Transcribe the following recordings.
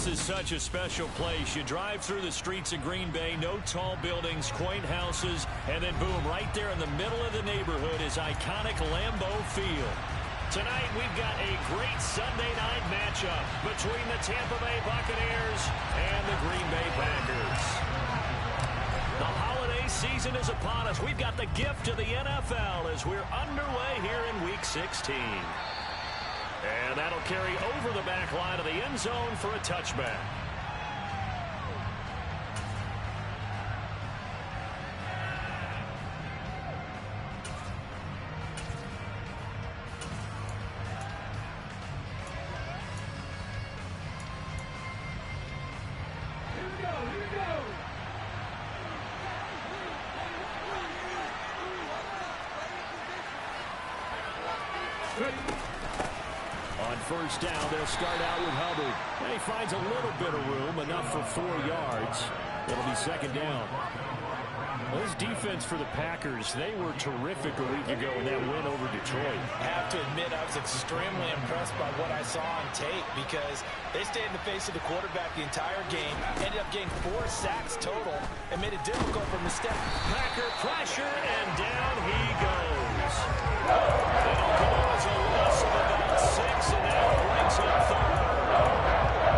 is such a special place. You drive through the streets of Green Bay, no tall buildings, quaint houses, and then boom, right there in the middle of the neighborhood is iconic Lambeau Field. Tonight, we've got a great Sunday night matchup between the Tampa Bay Buccaneers and the Green Bay Packers. The holiday season is upon us. We've got the gift of the NFL as we're underway here in Week 16. And that'll carry over the back line of the end zone for a touchback. On first down, they'll start out with Hubbard. And he finds a little bit of room, enough for 4 yards. It'll be second down. Well, this defense for the Packers, they were terrific a week ago in that win over Detroit. I have to admit, I was extremely impressed by what I saw on tape because they stayed in the face of the quarterback the entire game, ended up getting 4 sacks total, and made it difficult for mistakes. Packer pressure, and down he goes. That'll go as a loss of about 6, and that brings up third.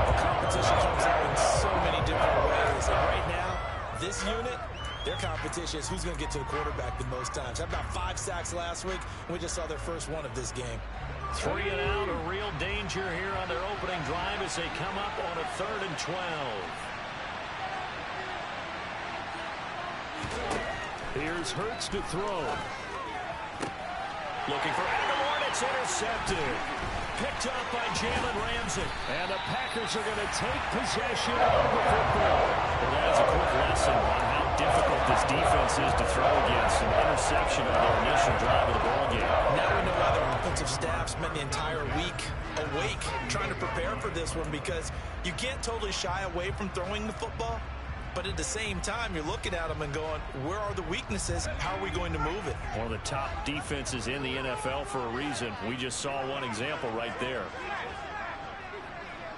The competition comes out in so many different ways, and right now, this unit, their competition is who's going to get to the quarterback the most times. Had about 5 sacks last week, and we just saw their first one of this game. 3 and out, a real danger here on their opening drive as they come up on a 3rd and 12. Here's Hurts to throw. Looking for Aguilar, and it's intercepted. Picked up by Jalen Ramsey. And the Packers are going to take possession of the football. Well, that is a quick lesson on how difficult this defense is to throw against. An interception on their initial drive of the ballgame. Now we know why their offensive staff spent the entire week awake trying to prepare for this one, because you can't totally shy away from throwing the football. But at the same time, you're looking at them and going, where are the weaknesses? How are we going to move it? One of the top defenses in the NFL for a reason. We just saw one example right there.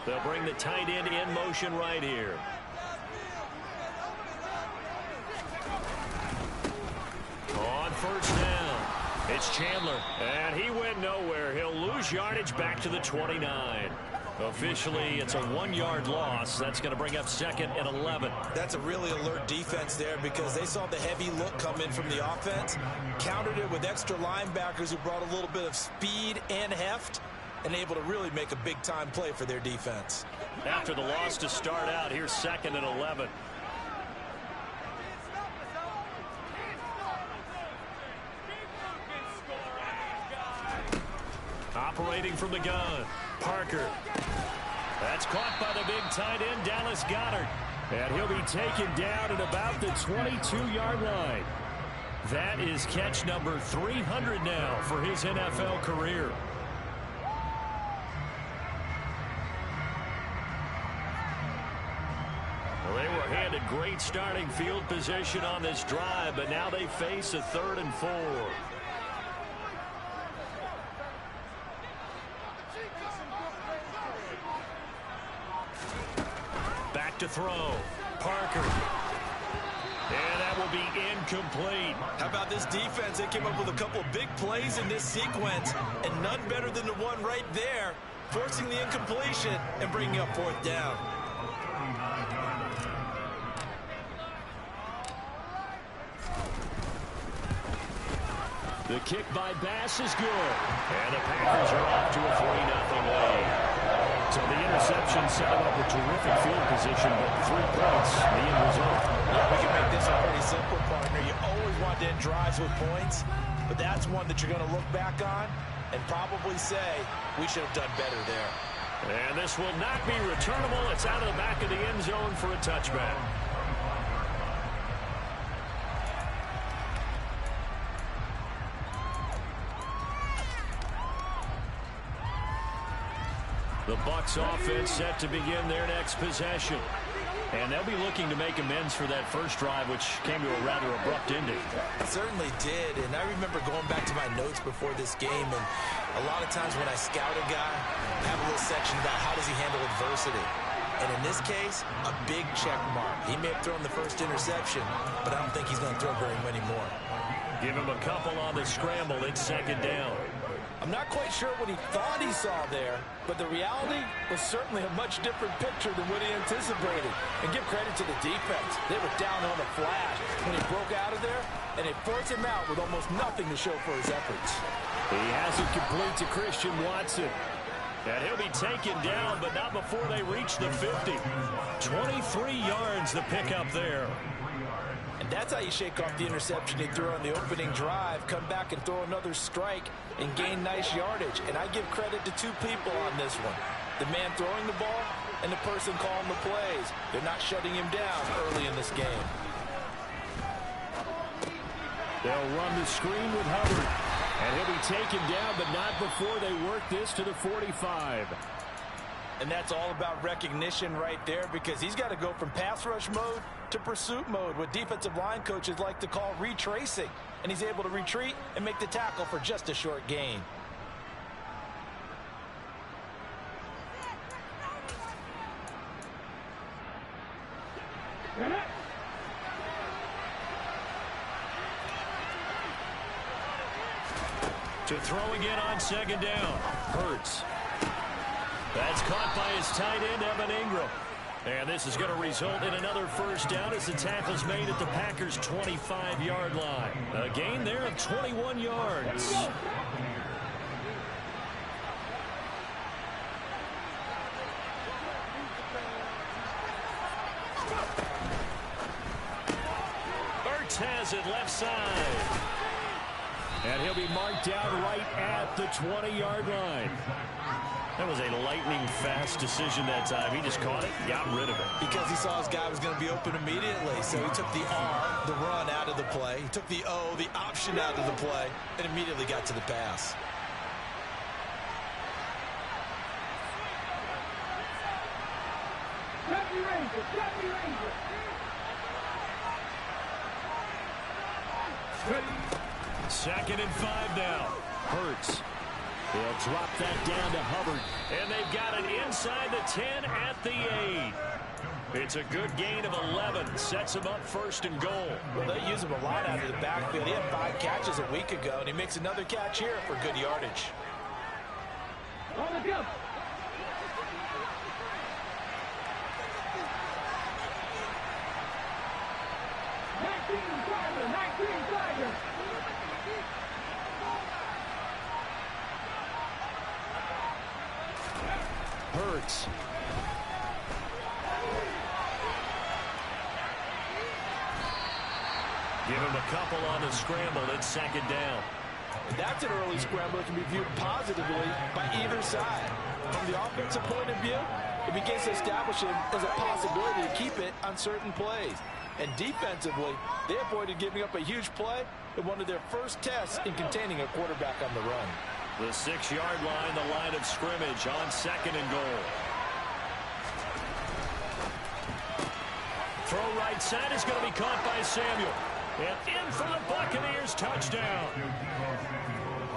They'll bring the tight end in motion right here. On first down, it's Chandler, and he went nowhere. He'll lose yardage back to the 29. Officially, it's a 1-yard loss. That's going to bring up 2nd and 11. That's a really alert defense there because they saw the heavy look come in from the offense, countered it with extra linebackers who brought a little bit of speed and heft, and able to really make a big-time play for their defense. After the loss to start out, here's 2nd and 11. Operating from the gun, Parker. That's caught by the big tight end, Dallas Goedert. And he'll be taken down at about the 22-yard line. That is catch number 300 now for his NFL career. Well, they were handed great starting field position on this drive, but now they face a 3rd and 4. To throw, Parker, and that will be incomplete. How about this defense? They came up with a couple of big plays in this sequence, and none better than the one right there, forcing the incompletion and bringing up 4th down. The kick by Bass is good, and the Packers are off to a 3-0 lead. So the interception set them up a terrific field position, but 3 points, the end result. Yeah, we can make this a pretty simple, partner. You always want to end drives with points, but that's one that you're going to look back on and probably say, we should have done better there. And this will not be returnable. It's out of the back of the end zone for a touchback. The Bucks offense set to begin their next possession. And they'll be looking to make amends for that first drive, which came to a rather abrupt ending. It certainly did, and I remember going back to my notes before this game, and a lot of times when I scout a guy, I have a little section about how does he handle adversity. And in this case, a big check mark. He may have thrown the first interception, but I don't think he's going to throw very many more. Give him a couple on the scramble. It's second down. I'm not quite sure what he thought he saw there, but the reality was certainly a much different picture than what he anticipated. And give credit to the defense. They were down on a flash when he broke out of there, and they forced him out with almost nothing to show for his efforts. He has it complete to Christian Watson. And he'll be taken down, but not before they reach the 50. 23 yards the pickup there. And that's how you shake off the interception he threw on the opening drive, come back and throw another strike and gain nice yardage. And I give credit to two people on this one. The man throwing the ball and the person calling the plays. They're not shutting him down early in this game. They'll run the screen with Hubbard. And he'll be taken down, but not before they work this to the 45. And that's all about recognition right there, because he's got to go from pass rush mode to pursuit mode, what defensive line coaches like to call retracing. And he's able to retreat and make the tackle for just a short gain. To throw again on second down. Hurts. That's caught by his tight end, Evan Ingram. And this is going to result in another first down as the tackle's made at the Packers' 25-yard line. A gain there of 21 yards. Ertz has it left side. And he'll be marked down right at the 20-yard line. That was a lightning-fast decision that time. He just caught it, got rid of it. Because he saw his guy was going to be open immediately. So he took the R, the run, out of the play. He took the O, the option, out of the play, and immediately got to the pass. Second and 5 now. Hurts. They'll drop that down to Hubbard. And they've got it inside the 10 at the 8. It's a good gain of 11. Sets him up first and goal. Well, they use him a lot out of the backfield. He had 5 catches a week ago, and he makes another catch here for good yardage. On the go. Hurts. Give him a couple on the scramble. It's second down. That's an early scramble that can be viewed positively by either side. From the offensive point of view, it begins to establish him as a possibility to keep it on certain plays. And defensively, they avoided giving up a huge play in one of their first tests in containing a quarterback on the run. The 6-yard line, the line of scrimmage on second and goal. Throw right side is going to be caught by Samuel. And in for the Buccaneers, touchdown.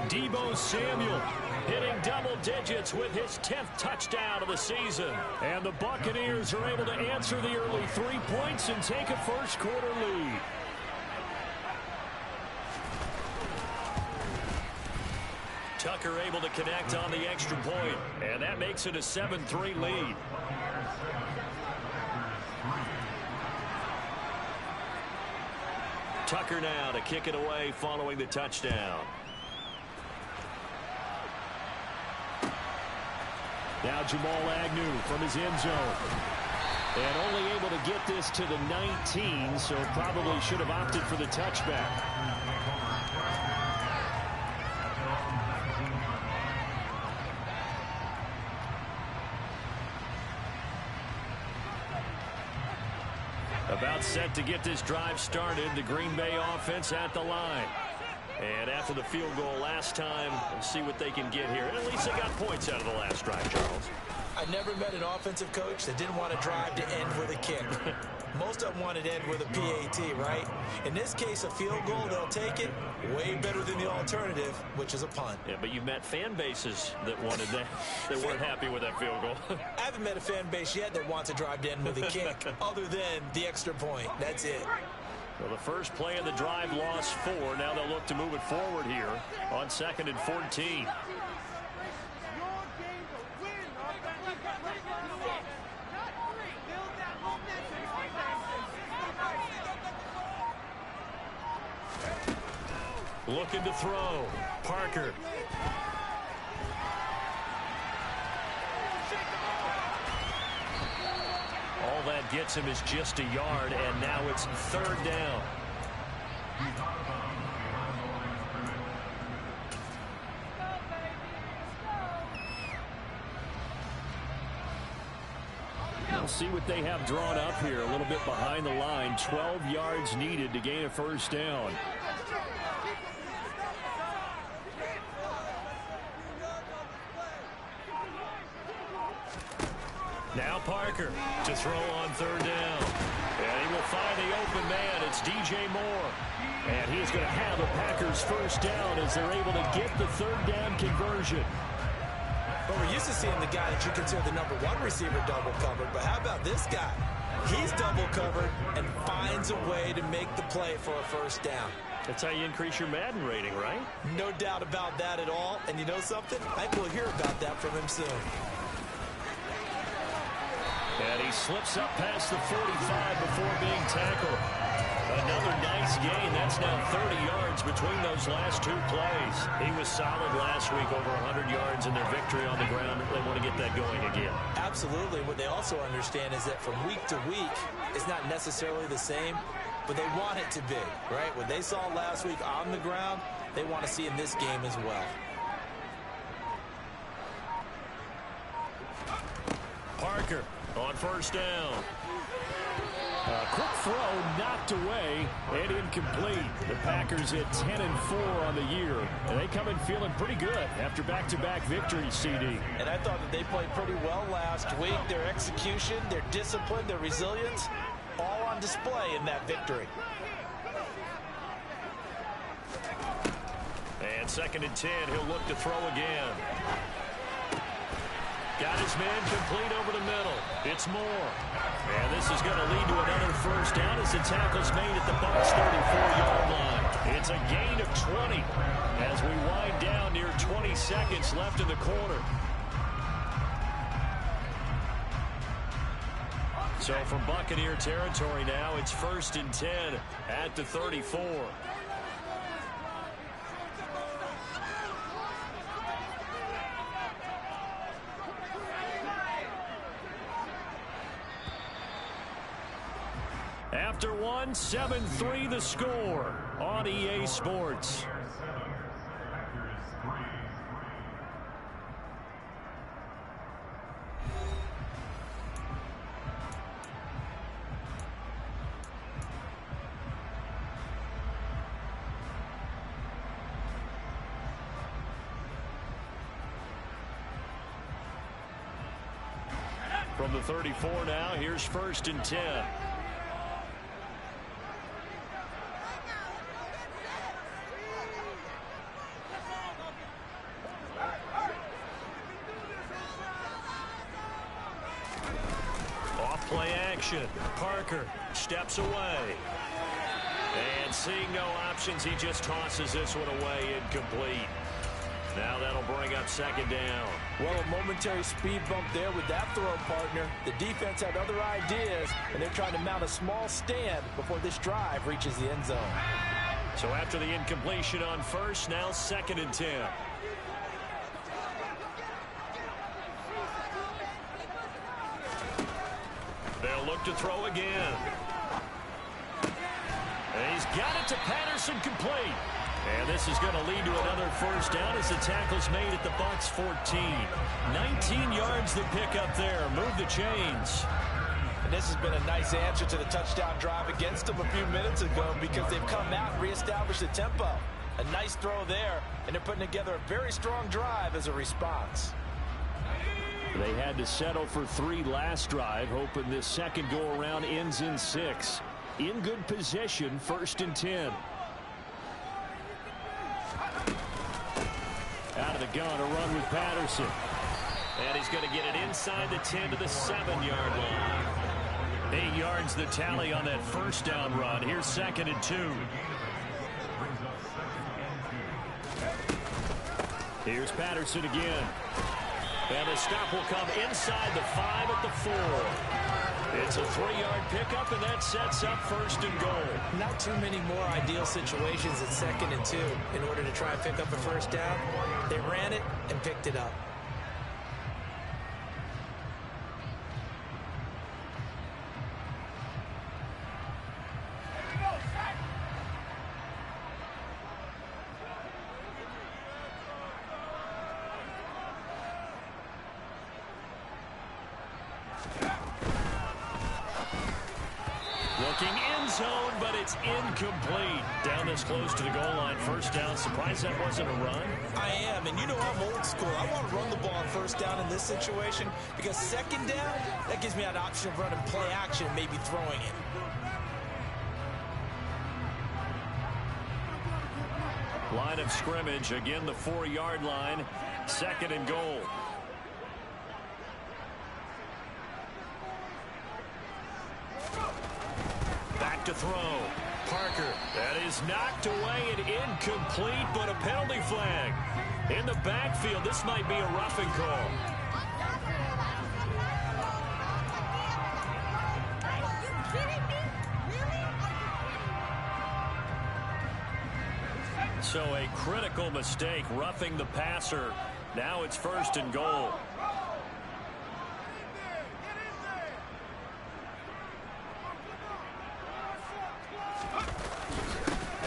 Deebo Samuel hitting double digits with his 10th touchdown of the season. And the Buccaneers are able to answer the early 3 points and take a first-quarter lead. Tucker able to connect on the extra point, and that makes it a 7-3 lead. Tucker now to kick it away following the touchdown. Now Jamal Agnew from his end zone. And only able to get this to the 19, so probably should have opted for the touchback. About set to get this drive started. The Green Bay offense at the line. And after the field goal last time, let's see what they can get here. At least they got points out of the last drive, Charles. I never met an offensive coach that didn't want to drive to end with a kick. Most of them wanted to end with a PAT, right? In this case, a field goal, they'll take it. Way better than the alternative, which is a punt. Yeah, but you've met fan bases that wanted that, that weren't happy with that field goal. I haven't met a fan base yet that wants to drive to end with a kick, other than the extra point. That's it. Well, the first play of the drive lost 4. Now they'll look to move it forward here on 2nd and 14. Looking to throw. Parker. All that gets him is just a yard, and now it's 3rd down. We'll see what they have drawn up here. A little bit behind the line. 12 yards needed to gain a 1st down. Now Parker to throw on 3rd down. And he will find the open man. It's DJ Moore. And he's going to have a Packers 1st down as they're able to get the 3rd down conversion. Well, we're used to seeing the guy that you consider the #1 receiver double covered. But how about this guy? He's double covered and finds a way to make the play for a 1st down. That's how you increase your Madden rating, right? No doubt about that at all. And you know something? I think we'll hear about that from him soon. And he slips up past the 45 before being tackled. Another nice gain. That's now 30 yards between those last 2 plays. He was solid last week, over 100 yards in their victory on the ground. They want to get that going again. Absolutely. What they also understand is that from week to week, it's not necessarily the same, but they want it to be, right? What they saw last week on the ground, they want to see in this game as well. Parker on 1st down. A quick throw knocked away and incomplete. The Packers at 10-4 on the year. And they come in feeling pretty good after back-to-back victories, CD. And I thought that they played pretty well last week. Their execution, their discipline, their resilience, all on display in that victory. And 2nd and 10, he'll look to throw again. Got his man complete over the middle. It's Moore. And this is going to lead to another 1st down as the tackle's made at the Bucks 34-yard line. It's a gain of 20 as we wind down near 20 seconds left in the quarter. So from Buccaneer territory now, it's 1st and 10 at the 34. After 1, 7-3 the score on EA Sports. From the 34 now, here's 1st and 10. Play action. Parker steps away. And seeing no options, he just tosses this one away, incomplete. Now that'll bring up 2nd down. Well, a momentary speed bump there with that throw, partner. The defense had other ideas, and they're trying to mount a small stand before this drive reaches the end zone. So after the incompletion on 1st, now 2nd and 10. They'll look to throw again. And he's got it to Patterson, complete. And this is going to lead to another 1st down as the tackle's made at the Bucks 14. 19 yards the pick up there. Move the chains. And this has been a nice answer to the touchdown drive against them a few minutes ago because they've come out and reestablished the tempo. A nice throw there, and they're putting together a very strong drive as a response. They had to settle for 3 last drive, hoping this second go-around ends in 6. In good position, 1st and 10. Out of the gun, a run with Patterson. And he's going to get it inside the 10 to the 7-yard line. 8 yards the tally on that first down run. Here's 2nd and 2. Here's Patterson again. And the stop will come inside the 5 at the 4. It's a 3-yard pickup, and that sets up 1st and goal. Not too many more ideal situations at 2nd and 2 in order to try and pick up a first down. They ran it and picked it up. Looking end zone, but it's incomplete. Down this close to the goal line. First down. Surprised that wasn't a run? I am, and you know I'm old school. I want to run the ball on first down in this situation because 2nd down, that gives me an option of running play action, maybe throwing it. Line of scrimmage, again the 4-yard line. 2nd and goal. Back to throw. Parker. That is knocked away and incomplete, but a penalty flag. In the backfield, this might be a roughing call. So a critical mistake, roughing the passer. Now it's 1st and goal.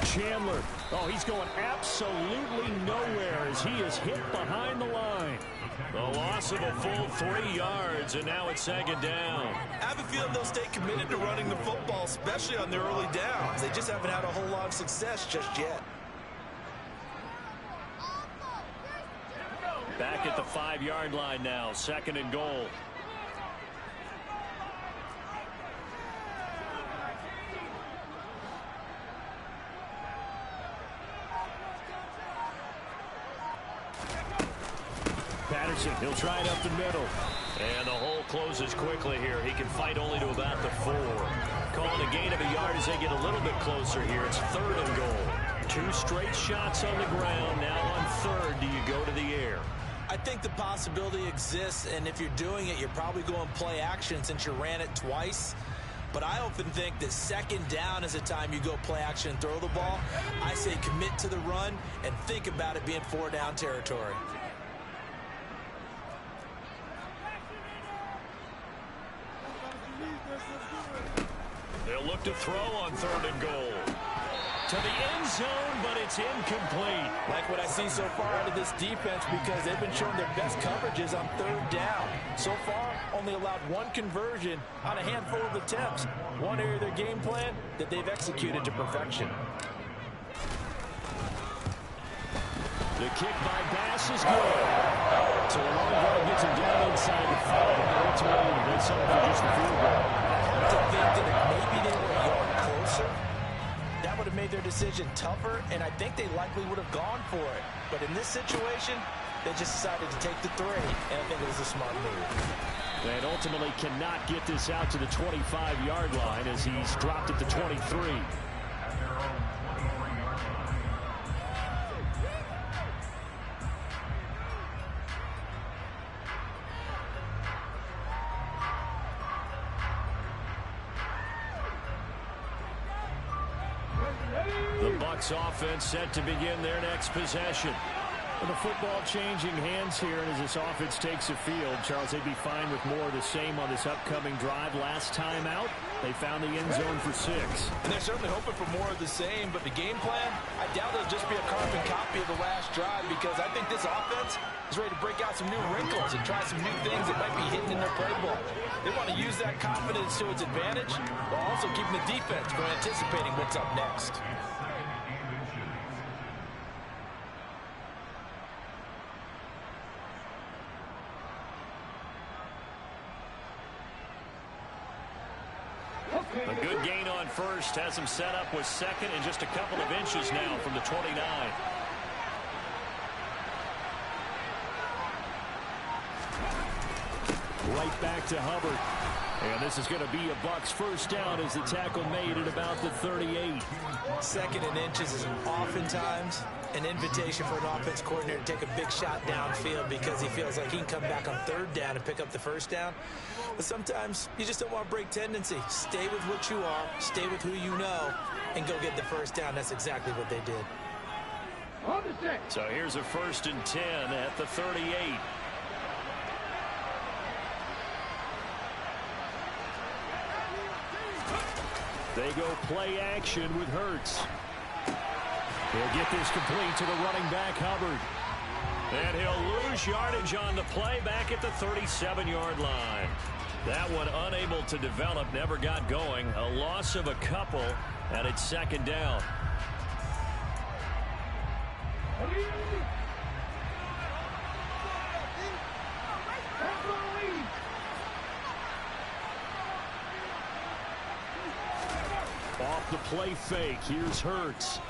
Chandler. Oh, he's going absolutely nowhere as he is hit behind the line. The loss of a full 3 yards, and now it's 2nd down. I have a feeling they'll stay committed to running the football, especially on their early downs. They just haven't had a whole lot of success just yet. Back at the 5-yard line now, 2nd and goal. Patterson, he'll try it up the middle. And the hole closes quickly here. He can fight only to about the 4. Calling a gain of a yard as they get a little bit closer here. It's 3rd and goal. 2 straight shots on the ground. Now on 3rd, do you go to the air? I think the possibility exists, and if you're doing it, you're probably going play action since you ran it twice. But I often think that 2nd down is the time you go play action and throw the ball. I say commit to the run and think about it being 4-down territory. They'll look to throw on 3rd and goal. To the end zone, but it's incomplete. Like what I see so far out of this defense because they've been showing their best coverages on 3rd down. So far, only allowed 1 conversion on a handful of attempts. One area of their game plan that they've executed to perfection. The kick by Bass is good. So a long ball gets him down inside the 5. Ultimately, that's something for just the field goal. I have to think that if maybe they were a yard closer, that would have made their decision tougher, and I think they likely would have gone for it. But in this situation, they just decided to take the 3, and I think it was a smart move. And ultimately cannot get this out to the 25-yard line as he's dropped at the 23. The Bucks offense set to begin their next possession. And the football changing hands here, and as this offense takes the field, Charles, they'd be fine with more of the same on this upcoming drive. Last time out, they found the end zone for 6. And they're certainly hoping for more of the same, but the game plan, I doubt it'll just be a carbon copy of the last drive because I think this offense is ready to break out some new wrinkles and try some new things that might be hidden in their playbook. They want to use that confidence to its advantage while also keeping the defense from anticipating what's up next. A good gain on first has him set up with second and just a couple of inches now from the 29. Right back to Hubbard. And this is going to be a Bucks first down as the tackle made at about the 38. Second and inches is oftentimes an invitation for an offense coordinator to take a big shot downfield because he feels like he can come back on third down and pick up the first down. But sometimes you just don't want to break tendency. Stay with what you are, stay with who you know, and go get the first down. That's exactly what they did. So here's a 1st and 10 at the 38. They go play action with Hurts. He'll get this complete to the running back, Hubbard. And he'll lose yardage on the play back at the 37-yard line. That one unable to develop, never got going. A loss of a couple, and it's second down. Off the play fake, here's Hurts.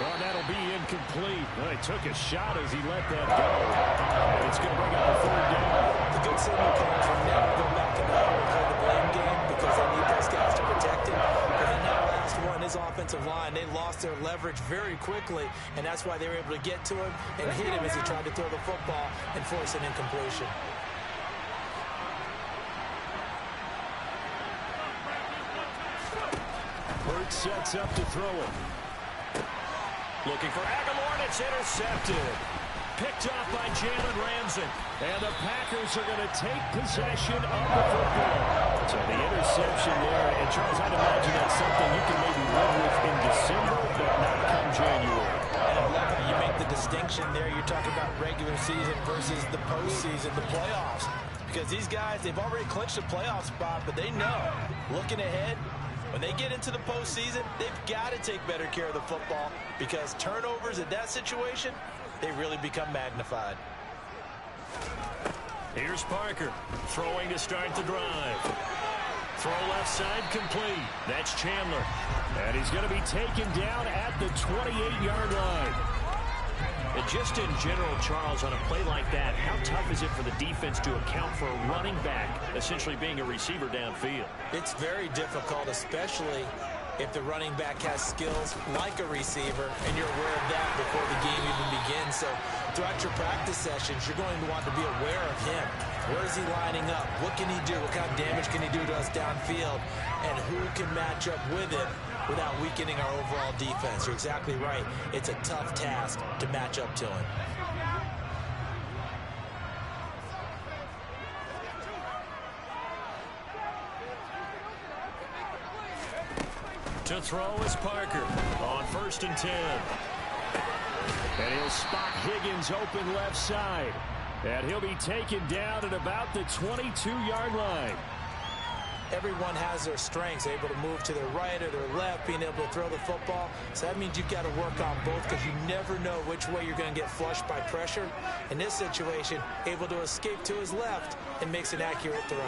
Well, that'll be incomplete. Well, he took a shot as he let that go. And it's going to bring up a third down. The good signal comes from never go back in the hole and play the blame game because they need those guys to protect him. But in that last one, his offensive line, they lost their leverage very quickly, and that's why they were able to get to him and hit him as he tried to throw the football and force an incompletion. Hurts sets up to throw it. Looking for Aguilar, and it's intercepted. Picked off by Jalen Ramsey. And the Packers are going to take possession of the football. So the interception there, and Charles, I'd imagine that's something you can maybe live with in December, but not come January. And I love how you make the distinction there. You're talking about regular season versus the postseason, the playoffs. Because these guys, they've already clinched a playoff spot, but they know, looking ahead, when they get into the postseason, they've got to take better care of the football because turnovers in that situation, they really become magnified. Here's Parker throwing to start the drive. Throw left side complete. That's Chandler. And he's going to be taken down at the 28-yard line. And just in general, Charles, on a play like that, how tough is it for the defense to account for a running back essentially being a receiver downfield? It's very difficult, especially if the running back has skills like a receiver, and you're aware of that before the game even begins. So throughout your practice sessions, you're going to want to be aware of him. Where is he lining up? What can he do? What kind of damage can he do to us downfield? And who can match up with him without weakening our overall defense? You're exactly right. It's a tough task to match up to him. To throw is Parker on 1st and 10. And he'll spot Higgins open left side. And he'll be taken down at about the 22-yard line. Everyone has their strengths, able to move to their right or their left, being able to throw the football. So that means you've got to work on both because you never know which way you're going to get flushed by pressure. In this situation, able to escape to his left and makes an accurate throw.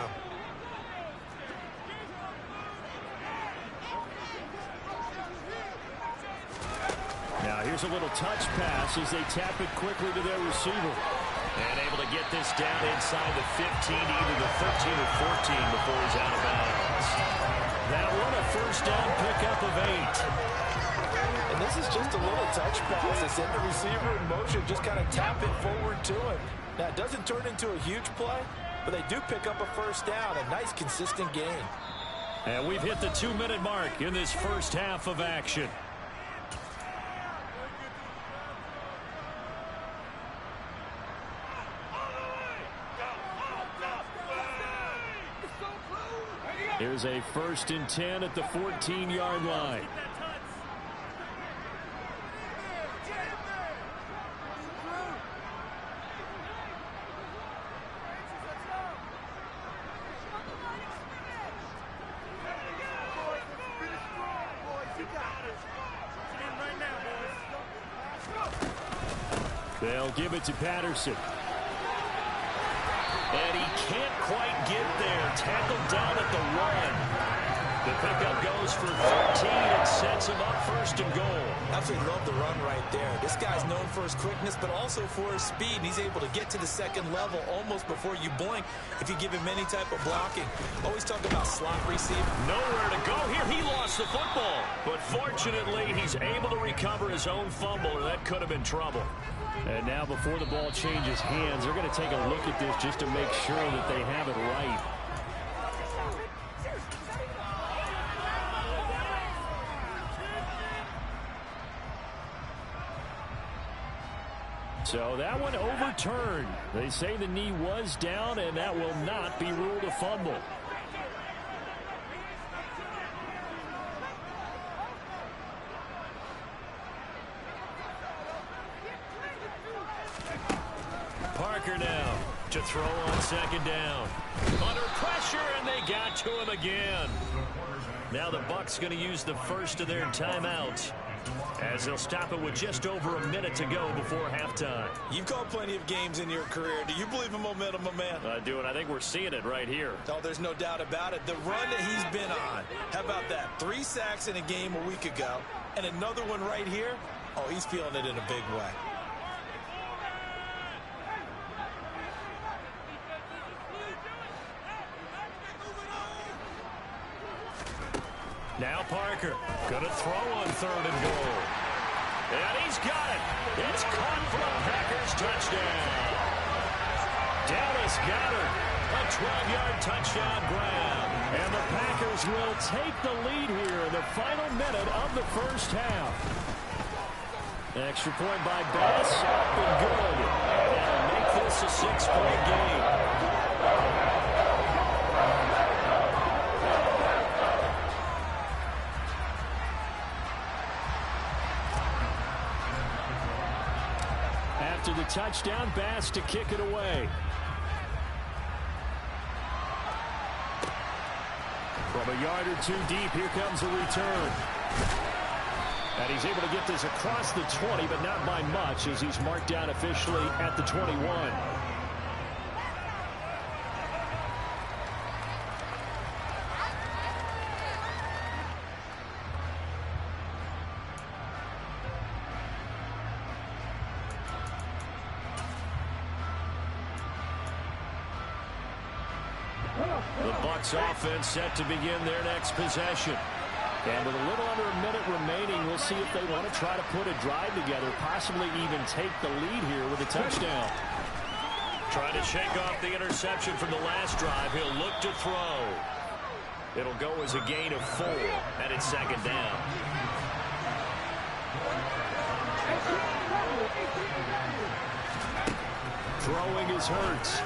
Now here's a little touch pass as they tap it quickly to their receiver. And able to get this down inside the 15, either the 13 or 14 before he's out of bounds. That one a first down pickup of 8. And this is just a little touch pass. They send the receiver in motion, just kind of tap it forward to him. Now it doesn't turn into a huge play, but they do pick up a first down, a nice consistent gain. And we've hit the 2-minute mark in this first half of action. Here's a 1st and 10 at the 14-yard line. They'll give it to Patterson. And he can't quite get there. Tackled down at the 1. The pickup goes for 13 and sets him up first and goal. Absolutely love the run right there. This guy's known for his quickness, but also for his speed. And he's able to get to the second level almost before you blink if you give him any type of blocking. Always talk about slot receiver. Nowhere to go here. He lost the football. But fortunately, he's able to recover his own fumble, or that could have been trouble. And now before the ball changes hands, they're going to take a look at this just to make sure that they have it right. So that one overturned. They say the knee was down, and that will not be ruled a fumble. Parker now to throw on second down. Under pressure, and they got to him again. Now the Bucks going to use the first of their timeouts, as they'll stop it with just over a minute to go before halftime. You've called plenty of games in your career. Do you believe in momentum, my man? I do, and I think we're seeing it right here. Oh, there's no doubt about it. The run that he's been on. How about that? 3 sacks in a game a week ago, and another one right here. Oh, he's feeling it in a big way. Now Parker going to throw on third and goal. And he's got it. It's caught for a Packers touchdown. Dallas Goedert, a 12-yard touchdown grab. And the Packers will take the lead here in the final minute of the first half. Extra point by Bass, up and good. And that'll make this a 6-point game. After the touchdown, Bass to kick it away. From a yard or two deep, here comes a return. And he's able to get this across the 20, but not by much, as he's marked down officially at the 21. The Bucks offense set to begin their next possession. And with a little under a minute remaining, we'll see if they want to try to put a drive together, possibly even take the lead here with a touchdown. Trying to shake off the interception from the last drive. He'll look to throw. It'll go as a gain of 4, and it's second down. Throwing is Hurts.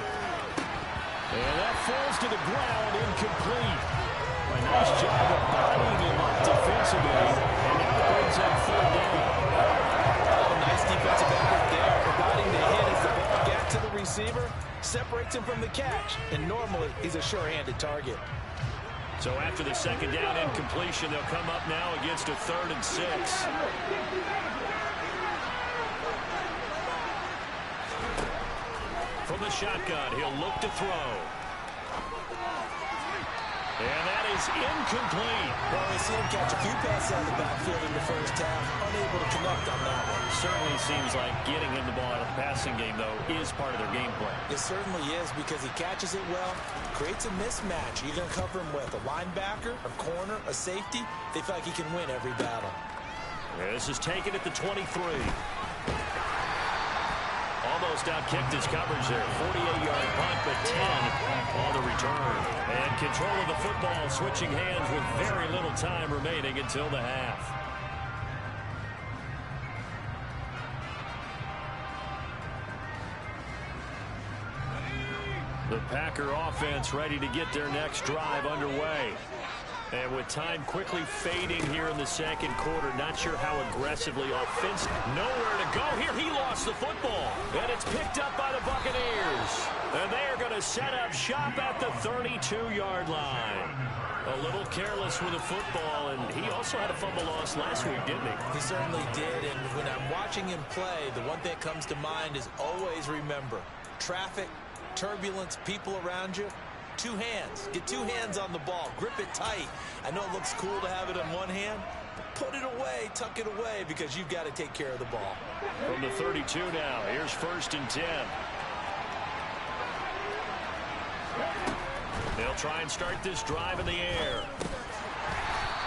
And that falls to the ground, incomplete. A nice job of bodying him up defensively, and now it brings up third down. Oh, nice defensive effort there, providing the hit as the ball gets to the receiver, separates him from the catch, and normally he's a sure-handed target. So after the second down incompletion, they'll come up now against a 3rd and 6. From the shotgun, he'll look to throw. And that is incomplete. Well, we've seen him catch a few passes out of the backfield in the first half. Unable to connect on that one. Certainly seems like getting him the ball out of the passing game, though, is part of their game plan. It certainly is, because he catches it well, creates a mismatch. You're going to cover him with a linebacker, a corner, a safety. They feel like he can win every battle. This is taken at the 23. Almost outkicked his coverage there. 48-yard punt, but 10 on the return. And control of the football, switching hands with very little time remaining until the half. The Packer offense ready to get their next drive underway. And with time quickly fading here in the second quarter, not sure how aggressively offensive. Nowhere to go here. He lost the football. And it's picked up by the Buccaneers. And they are going to set up shop at the 32-yard line. A little careless with the football, and he also had a fumble loss last week, didn't he? He certainly did, and when I'm watching him play, the one thing that comes to mind is always remember, traffic turbulence, people around you. Two hands. Get two hands on the ball. Grip it tight. I know it looks cool to have it on one hand. Put it away, tuck it away, because you've got to take care of the ball. From the 32 now, here's 1st and 10. They'll try and start this drive in the air.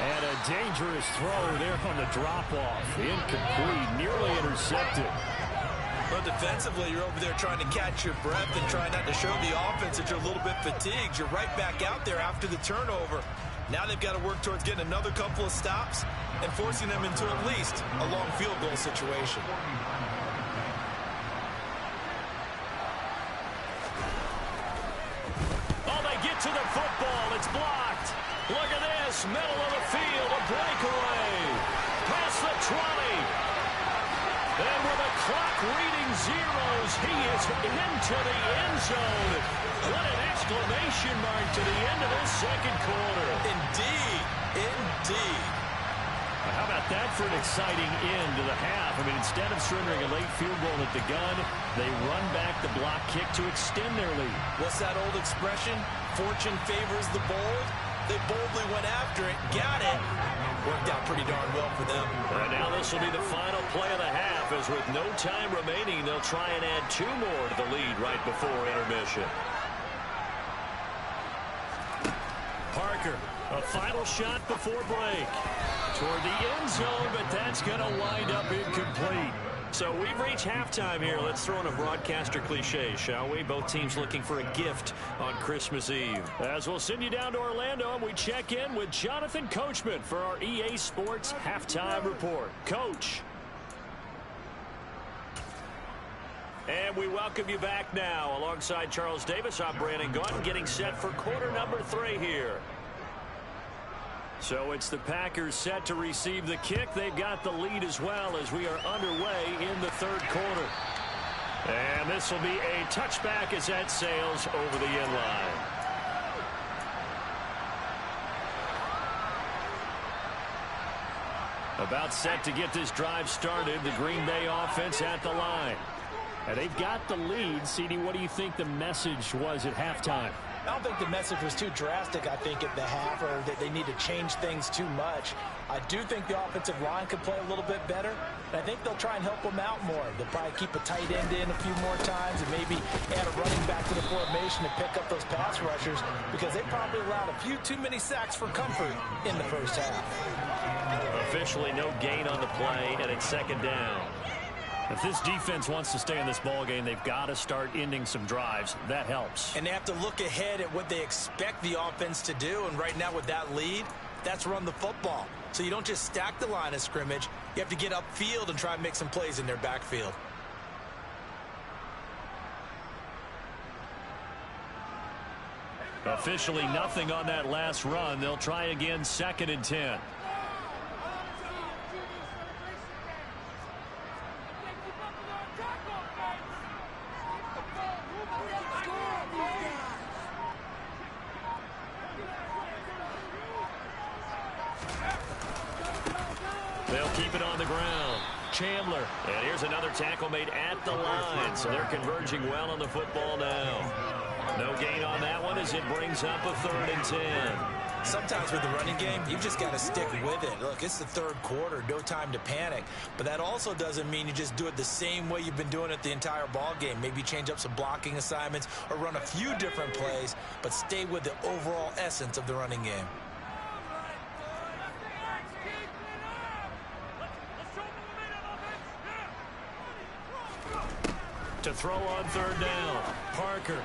And a dangerous throw there on the drop-off. Incomplete, nearly intercepted. But defensively, you're over there trying to catch your breath and try not to show the offense that you're a little bit fatigued. You're right back out there after the turnover. Now they've got to work towards getting another couple of stops and forcing them into at least a long field goal situation. Oh, they get to the football. It's blocked. Look at this. Middle of the field, a breakaway. Past the 20. And with the clock reading zeros, he is into the end zone. What an exclamation mark to the end of this second quarter. Indeed. Indeed. How about that for an exciting end to the half? I mean, instead of surrendering a late field goal at the gun, they run back the block kick to extend their lead. What's that old expression? Fortune favors the bold. They boldly went after it, got it. Worked out pretty darn well for them. And now this will be the final play of the half, as with no time remaining, they'll try and add 2 more to the lead right before intermission. Parker, a final shot before break. Toward the end zone, but that's going to wind up incomplete. So we've reached halftime here. Let's throw in a broadcaster cliche, shall we? Both teams looking for a gift on Christmas Eve. As we'll send you down to Orlando, and we check in with Jonathan Coachman for our EA Sports Halftime Report. Coach. And we welcome you back now. Alongside Charles Davis, I'm Brandon Gaudin, getting set for quarter number 3 here. So it's the Packers set to receive the kick. They've got the lead as well as we are underway in the third quarter. And this will be a touchback as that sails over the end line. About set to get this drive started. The Green Bay offense at the line. And they've got the lead. CD, what do you think the message was at halftime? I don't think the message was too drastic, I think, at the half, or that they need to change things too much. I do think the offensive line could play a little bit better, and I think they'll try and help them out more. They'll probably keep a tight end in a few more times and maybe add a running back to the formation to pick up those pass rushers, because they probably allowed a few too many sacks for comfort in the first half. Officially no gain on the play, and it's second down. If this defense wants to stay in this ball game, they've got to start ending some drives. That helps. And they have to look ahead at what they expect the offense to do. And right now with that lead, that's run the football. So you don't just stack the line of scrimmage. You have to get upfield and try and make some plays in their backfield. Officially nothing on that last run. They'll try again, 2nd and 10. They'll keep it on the ground. Chandler. And here's another tackle made at the line. So they're converging well on the football now. No gain on that one as it brings up a 3rd and 10. Sometimes with the running game, you've just got to stick with it. Look, it's the third quarter, no time to panic. But that also doesn't mean you just do it the same way you've been doing it the entire ball game. Maybe change up some blocking assignments or run a few different plays, but stay with the overall essence of the running game. To throw on 3rd down. Parker.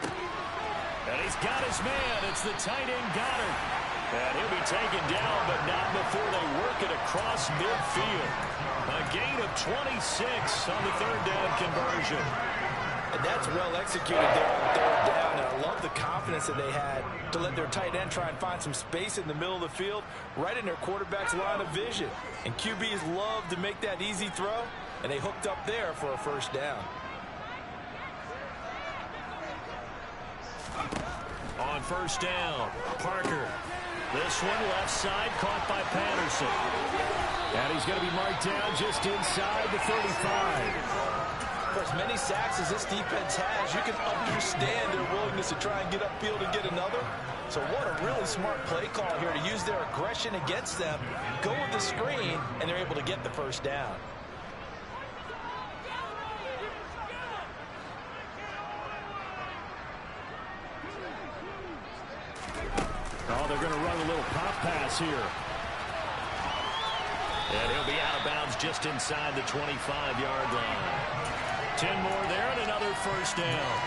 And he's got his man. It's the tight end Goddard. And he'll be taken down, but not before they work it across midfield. A gain of 26 on the 3rd down conversion. And that's well executed there on 3rd down. And I love the confidence that they had to let their tight end try and find some space in the middle of the field, right in their quarterback's line of vision. And QBs love to make that easy throw, and they hooked up there for a 1st down. On 1st down, Parker. This one left side, caught by Patterson. And he's going to be marked down just inside the 35. For as many sacks as this defense has, you can understand their willingness to try and get upfield and get another. So what a really smart play call here to use their aggression against them, go with the screen, and they're able to get the first down. Oh, they're going to run a little pop pass here. And he'll be out of bounds just inside the 25-yard line. 10 more there and another first down.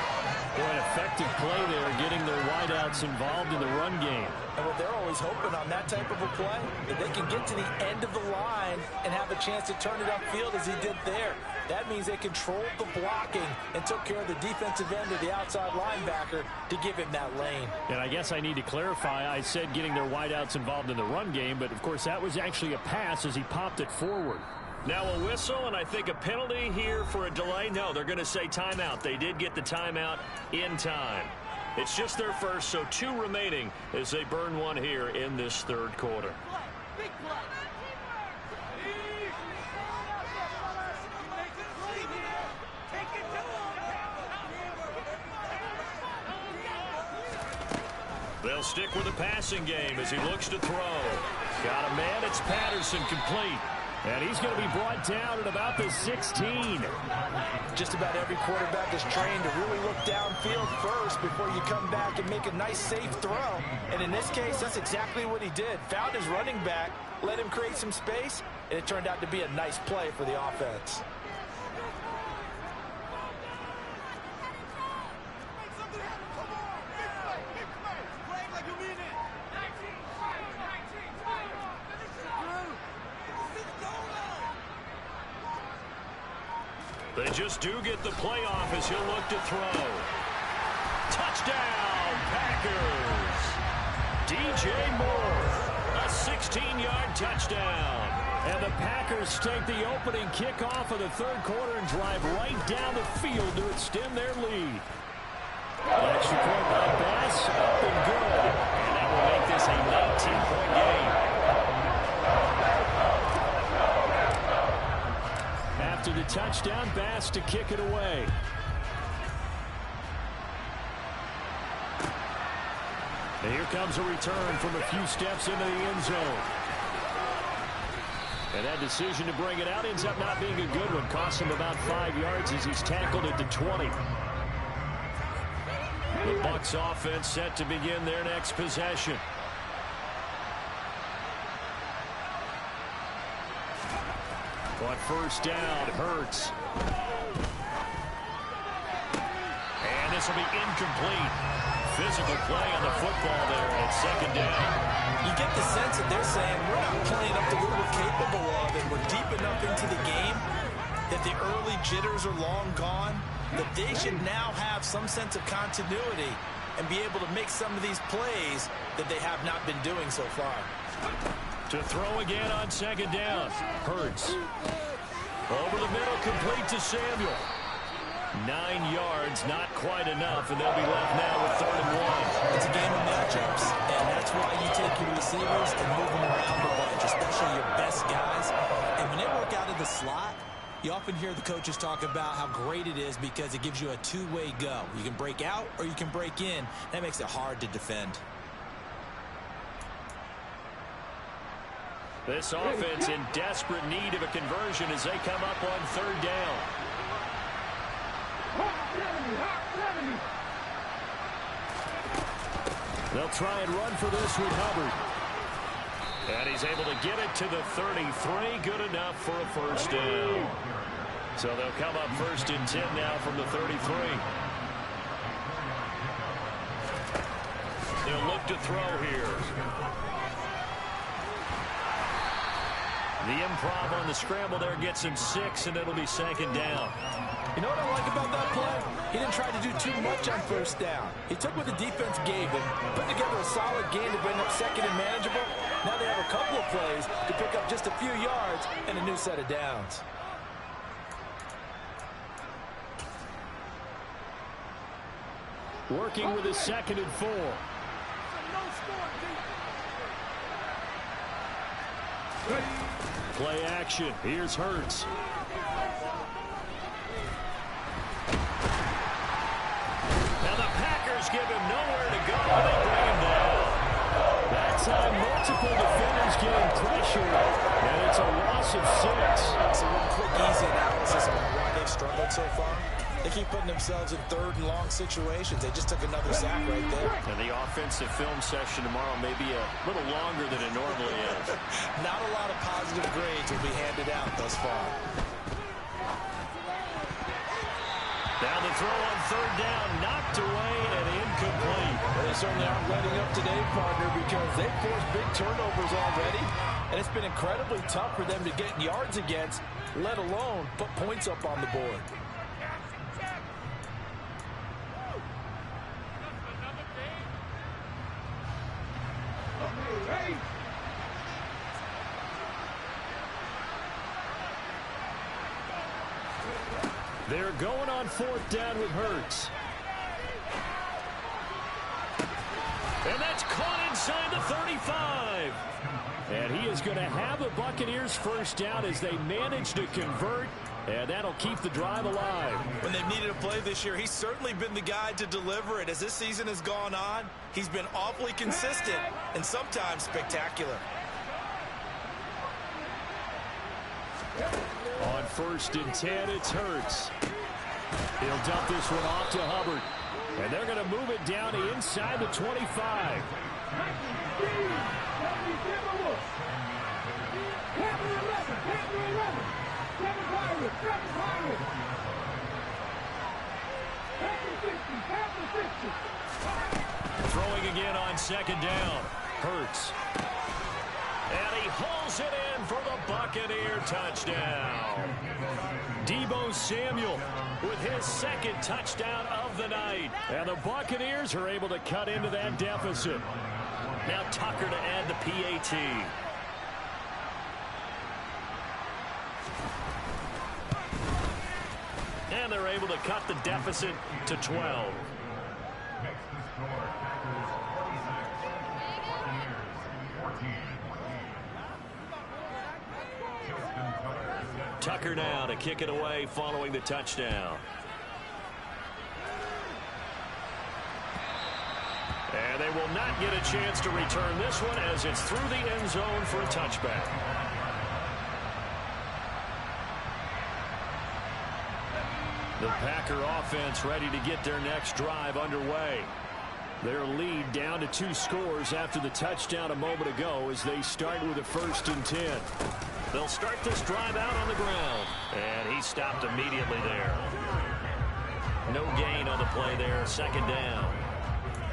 Boy, an effective play there, getting their wideouts involved in the run game. And what they're always hoping on that type of a play, that they can get to the end of the line and have a chance to turn it upfield as he did there. That means they controlled the blocking and took care of the defensive end of the outside linebacker to give him that lane. And I guess I need to clarify, I said getting their wideouts involved in the run game, but of course that was actually a pass as he popped it forward. Now a whistle, and I think a penalty here for a delay. No, they're going to say timeout. They did get the timeout in time. It's just their first, so 2 remaining as they burn one here in this third quarter. They'll stick with the passing game as he looks to throw. Got a man, it's Patterson, complete. And he's going to be brought down at about the 16. Just about every quarterback is trained to really look downfield first before you come back and make a nice, safe throw. And in this case, that's exactly what he did. Found his running back, let him create some space, and it turned out to be a nice play for the offense. They just do get the playoff as he'll look to throw. Touchdown, Packers! DJ Moore, a 16-yard touchdown. And the Packers take the opening kickoff of the third quarter and drive right down the field to extend their lead. An extra point by Bass, up and good. And that will make this a 19-point game. After the touchdown, Bass to kick it away. And here comes a return from a few steps into the end zone. And that decision to bring it out ends up not being a good one. Costs him about 5 yards as he's tackled at the 20. The Bucks offense set to begin their next possession. On first down, Hurts. And this will be incomplete. Physical play on the football there at second down. You get the sense that they're saying we're not playing up to what we're capable of, and we're deep enough into the game that the early jitters are long gone, that they should now have some sense of continuity and be able to make some of these plays that they have not been doing so far. To throw again on second down. Hurts. Over the middle, complete to Samuel. 9 yards, not quite enough, and they'll be left now with 3rd and 1. It's a game of matchups, and that's why you take your receivers and move them around a bunch, especially your best guys. And when they work out of the slot, you often hear the coaches talk about how great it is because it gives you a two-way go. You can break out or you can break in. That makes it hard to defend. This offense in desperate need of a conversion as they come up on 3rd down. They'll try and run for this with Hubbard. And he's able to get it to the 33. Good enough for a first down. So they'll come up 1st and 10 now from the 33. They'll look to throw here. The improv on the scramble there gets him 6, and it'll be 2nd down. You know what I like about that play? He didn't try to do too much on 1st down. He took what the defense gave him, put together a solid game to bring up 2nd and manageable. Now they have a couple of plays to pick up just a few yards and a new set of downs. Working with his 2nd and 4. Play action. Here's Hurts. defenders give him nowhere to go. They bring him down. That time, multiple defenders getting pressure, and it's a loss of 6. So one quick, easy analysis about why they've struggled so far. They keep putting themselves in third and long situations. They just took another sack right there. And the offensive film session tomorrow may be a little longer than it normally is. Not a lot of positive grades will be handed out thus far. Now the throw on third down, knocked away and incomplete. Well, they certainly aren't letting up today, partner, because they've forced big turnovers already, and it's been incredibly tough for them to get yards against, let alone put points up on the board. They're going on fourth down with Hurts. And that's caught inside the 35. And he is going to have the Buccaneers first down as they manage to convert. And that'll keep the drive alive. When they've needed a play this year, he's certainly been the guy to deliver it. As this season has gone on, he's been awfully consistent and sometimes spectacular. On first and 10, it's Hurts. He'll dump this one off to Hubbard. And they're going to move it down to inside the 25. Throwing again on second down. Hurts. And he hauls it in for the Buccaneer touchdown. Deebo Samuel with his second touchdown of the night. And the Buccaneers are able to cut into that deficit. Now Tucker to add the PAT. And they're able to cut the deficit to 12. Tucker now to kick it away following the touchdown. And they will not get a chance to return this one as it's through the end zone for a touchback. The Packer offense ready to get their next drive underway. Their lead down to 2 scores after the touchdown a moment ago as they start with a 1st and 10. They'll start this drive out on the ground. And he stopped immediately there. No gain on the play there. 2nd down.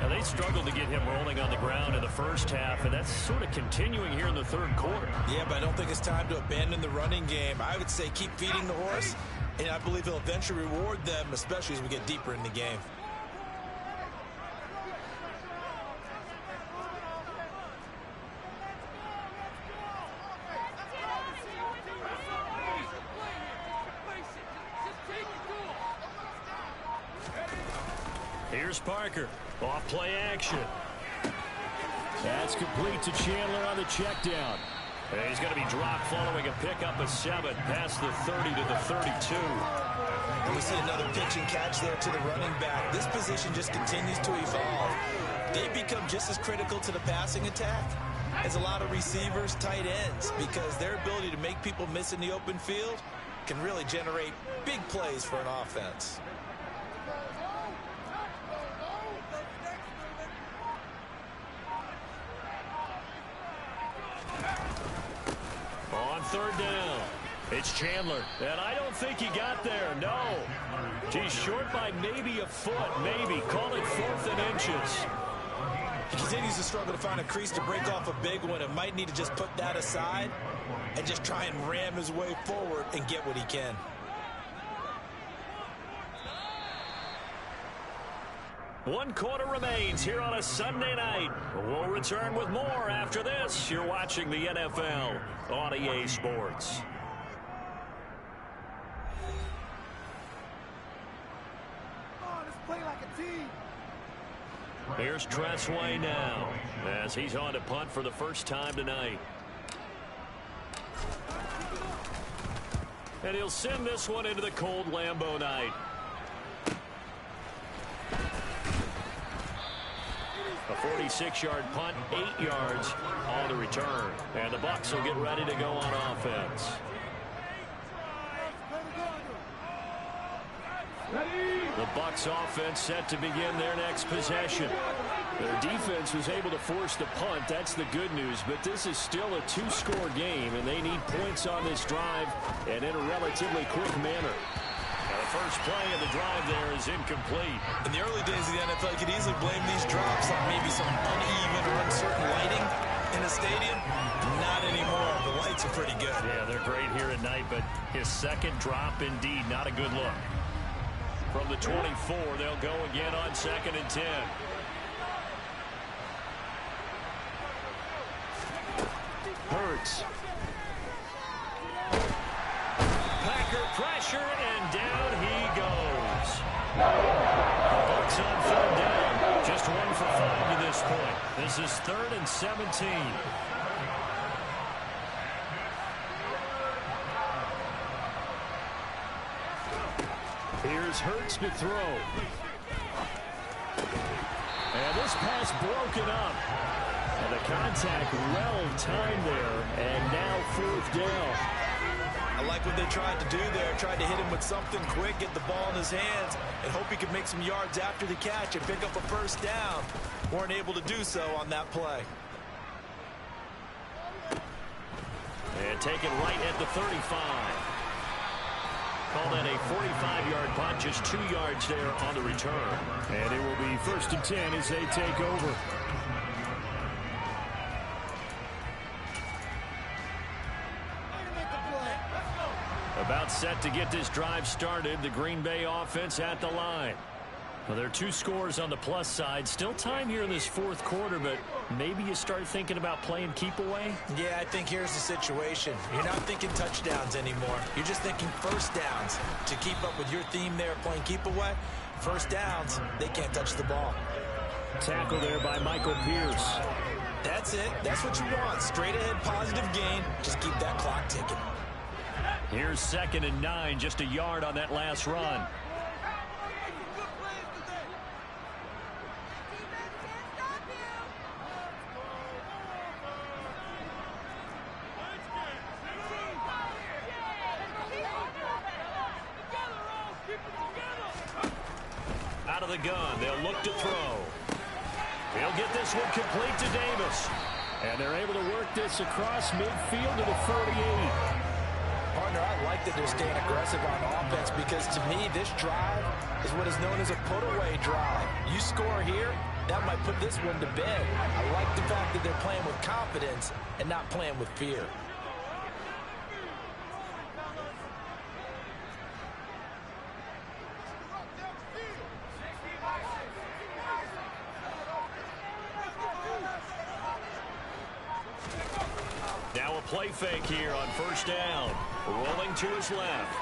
Now they struggled to get him rolling on the ground in the first half, and that's sort of continuing here in the 3rd quarter. Yeah, but I don't think it's time to abandon the running game. I would say keep feeding the horse, and I believe he'll eventually reward them, especially as we get deeper in the game. Here's Parker. Off play action. That's complete to Chandler on the check down. And he's going to be dropped following a pickup of 7 past the 30 to the 32. And we see another pitch and catch there to the running back. This position just continues to evolve. They become just as critical to the passing attack as a lot of receivers, tight ends, because their ability to make people miss in the open field can really generate big plays for an offense. On 3rd down, it's Chandler, and I don't think he got there, no. He's short by maybe a foot, maybe. Call it 4th and inches. He continues to struggle to find a crease to break off a big one and might need to just put that aside and just try and ram his way forward and get what he can. One quarter remains here on a Sunday night. We'll return with more after this. You're watching the NFL on EA Sports. Let's play like a team. Here's Tressway now as he's on to punt for the first time tonight. And he'll send this one into the cold Lambeau night. 46-yard punt, 8 yards on the return. And the Bucks will get ready to go on offense. The Bucks offense set to begin their next possession. Their defense was able to force the punt. That's the good news. But this is still a 2-score game, and they need points on this drive and in a relatively quick manner. Now the first play of the drive there is incomplete. In the early days of the NFL, you could easily blame these drops on maybe some uneven or uncertain lighting in the stadium. Not anymore. The lights are pretty good. Yeah, they're great here at night, but his second drop, indeed, not a good look. From the 24, they'll go again on 2nd and 10. Hurts. Packer pressure, and down he goes. The Bucks on 3rd down. Just 1 for 5 to this point. This is 3rd and 17. Here's Hurts to throw. And this pass broken up. And the contact well timed there. And now 4th down. I like what they tried to do there. Tried to hit him with something quick, get the ball in his hands, and hope he could make some yards after the catch and pick up a 1st down. Weren't able to do so on that play. And taken right at the 35. Call that a 45-yard punt, just 2 yards there on the return. And it will be 1st and 10 as they take over. About set to get this drive started. The Green Bay offense at the line. Well, there are 2 scores on the plus side. Still time here in this 4th quarter, but maybe you start thinking about playing keep away? Yeah, I think here's the situation. You're not thinking touchdowns anymore. You're just thinking 1st downs. To keep up with your theme there, playing keep away, 1st downs, they can't touch the ball. Tackle there by Michael Pierce. That's it. That's what you want. Straight ahead positive gain. Just keep that clock ticking. Here's 2nd and 9, just a yard on that last run. Out of the gun, they'll look to throw. He'll get this one complete to Davis. And they're able to work this across midfield to the 48. Partner, I like that they're staying aggressive on offense because to me, this drive is what is known as a put-away drive. You score here, that might put this one to bed. I like the fact that they're playing with confidence and not playing with fear. Now a play fake here on 1st down. Rolling to his left.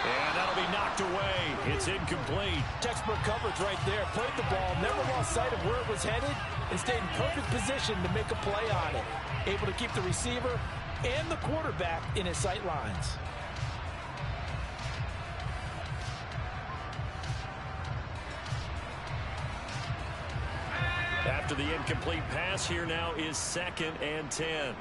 And that'll be knocked away. It's incomplete. Textbook coverage right there. Played the ball, never lost sight of where it was headed, and stayed in perfect position to make a play on it. Able to keep the receiver and the quarterback in his sight lines. After the incomplete pass, here now is 2nd and 10.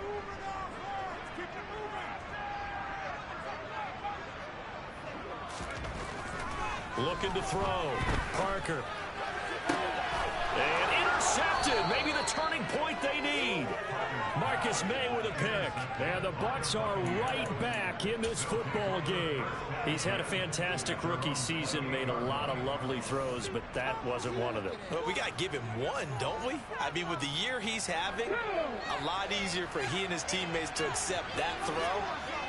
Looking to throw. Parker. And intercepted. Maybe the turning point they need. Marcus May with a pick. And the Bucks are right back in this football game. He's had a fantastic rookie season, made a lot of lovely throws, but that wasn't one of them. Well, we got to give him one, don't we? I mean, with the year he's having, a lot easier for he and his teammates to accept that throw